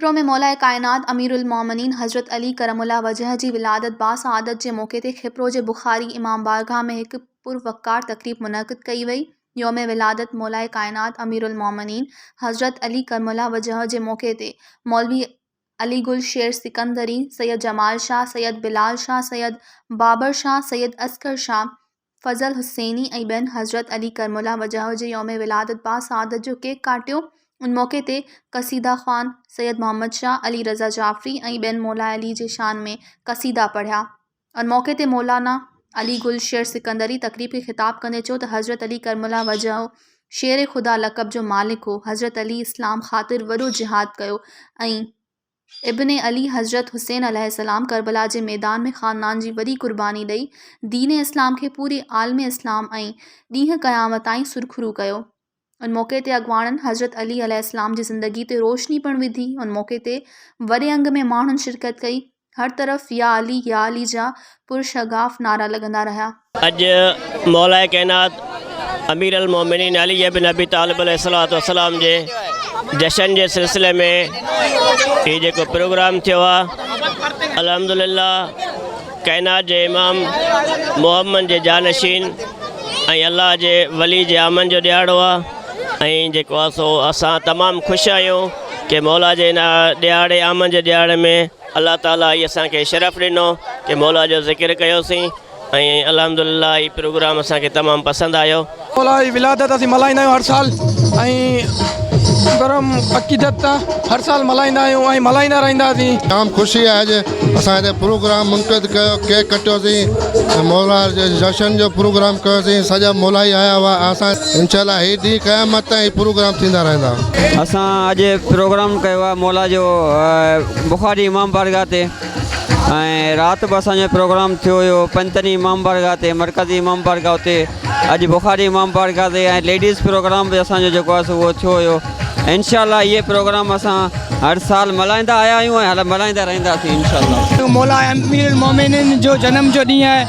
खिप्रो में मौला कायनात अमीरुल मोमिनीन हज़रत अली करमुल्लाह वजह जी विलादत बासआदत जे मौके ते खिप्रो जे बुखारी इमाम बारगाह में एक पुरवक़ार तक़रीब मुनक़िद कई वई। यौम विलादत मौला कायनात अमीरुल मोमिनीन हज़रत अली करमुल्लाह वजह जे मौके ते मौलवी अली गुल शेर सिकंदरी, सैयद जमाल शाह, सैयद बिलाल शाह, सैयद बाबर शाह, सैयद असगर शाह, फ़ज़ल हुसैनी ऐं ॿियनि हज़रत अली करमुल्लाह वजह जे यौम विलादत बासआदत जो केक काटियो। उन मौके ते कसीदा ख़्वान, सैयद मोहम्मद शाह, अली रज़ा जाफ़री ऐं ॿियनि मौला अली जे शान में कसीदा पढ़िया। उन मौके ते मौलाना अली गुल शेर सिकंदरी तक़रीब खे ख़िताब कंदे चयो त हज़रत अली करमुल्लाह वजह शेर ख़ुदा लक़ब जो मालिक हो। हज़रत अली इस्लाम ख़ातिर वॾो जिहाद कयो ऐं इब्ने अली हज़रत हुसैन अलैहिस्सलाम करबला जे मैदान में ख़ानदान जी वॾी क़ुर्बानी ॾेई दीन इस्लाम खे पूरे आलम इस्लाम ऐं ॾींहुं क़यामत ताईं सुरख़ुरू कयो। उन मौके ते अॻवाननि हज़रत अली अलैहिस्सलाम जी ज़िंदगी ते रोशनी पिणु विधी। उन मौके ते वॾे अंग में माण्हुनि शिरकत कई। हर तरफ़ या अली जा पुरशगाफ़ नारा लॻंदा रहिया। अॼु मौला कायनात अमीर अल मोमिनीन अली इब्न अबी तालिब अलैहिस्सलातु वस्सलाम जे जशन जे सिलसिले में ये जेको प्रोग्राम थियो आहे, अल्हम्दुलिल्लाह कायनात जे इमाम मोहम्मद जे जानशीन ऐं अल्लाह जे वली जे आमन जो ॾियारो आहे ऐं जेको आहे सो असां तमामु ख़ुशि आहियूं कि मौला जे इन ॾियारे आमन जे ॾियारे में अल्लाह ताला हीअ असांखे शरफ़ ॾिनो कि मौला जो ज़िक्र कयोसीं ऐं अल्हम्दुलिल्लाह हीअ प्रोग्राम असांखे तमामु पसंदि आयो। मौला जी विलादत असीं मल्हाईंदा आहियूं हर साल ऐं गरम अक़ीदत हर साल मल्हाईंदा आहियूं ऐं मल्हाईंदा रहंदासीं। जाम ख़ुशी आहे अॼु असां हिते प्रोग्राम मुनक़िद कयो, केक कटियोसीं, मौला जे जशन जो प्रोग्राम कयोसीं, सॼा मौला ई आया हुआ। असां इंशाअल्लाह हीअ ॾींहुं क़यामत ताईं प्रोग्राम थींदा रहंदा। असां अॼु प्रोग्राम कयो आहे मौला जो बुखारी इमाम बारगाह ते ऐं राति बि असांजो प्रोग्राम थियो हुयो पंतनी इमाम बारगाह ते, मरकज़ी इमाम बारगाह ते, अॼु बुखारी इमाम बारगाह ते ऐं लेडीज़ प्रोग्राम बि असांजो जेको आहे उहो थियो हुयो। इंशाअल्लाह इहे प्रोग्राम असां हर साल मल्हाईंदा आया आहियूं ऐं मल्हाईंदा रहंदासीं इंशाअल्लाह। मौला अमीरुल मोमिनीन जो जनम जो ॾींहुं आहे,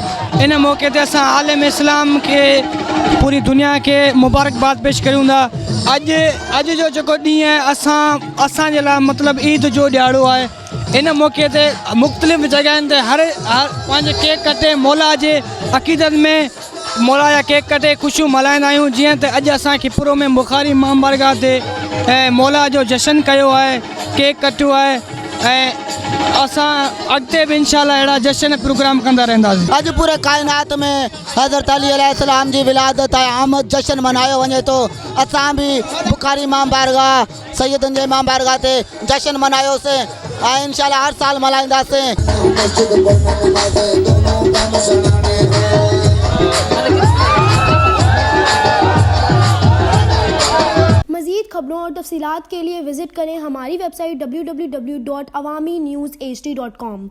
इन मौके ते असां आलम इस्लाम खे पूरी दुनिया खे मुबारकबाद पेश कयूं था। अॼु जो जेको ॾींहुं आहे असांजे लाइ मतिलबु ईद जो ॾियारो आहे। इन मौके ते मुख़्तलिफ़ जॻहियुनि ते हर पंहिंजे केक कटे मौला जे अक़ीदत में मौला जा केक कटे ख़ुशियूं मल्हाईंदा आहियूं। जीअं त अॼु असां खिप्रो में बुखारी इमाम बारगाह ते ऐं मौला जो जशन कयो आहे, केक कटियो आहे ऐं असां अॻिते बि इंशाअल्लाह अहिड़ा जशन प्रोग्राम कंदा रहंदासीं। अॼु पूरे कायनात में हज़रत अली अलैहिस्सलाम जी विलादत ऐं आमद जशन मल्हायो वञे थो। असां बि बुखारी इमाम बारगाह, सैयदनि जे इमाम बारगाह ते जशन मल्हायोसीं ऐं इंशाअल्लाह हर साल मल्हाईंदासीं। मज़ीद खबरों और तफसीलात के लिए विज़िट करें हमारी वेबसाइट www.awamiNewsHD.com।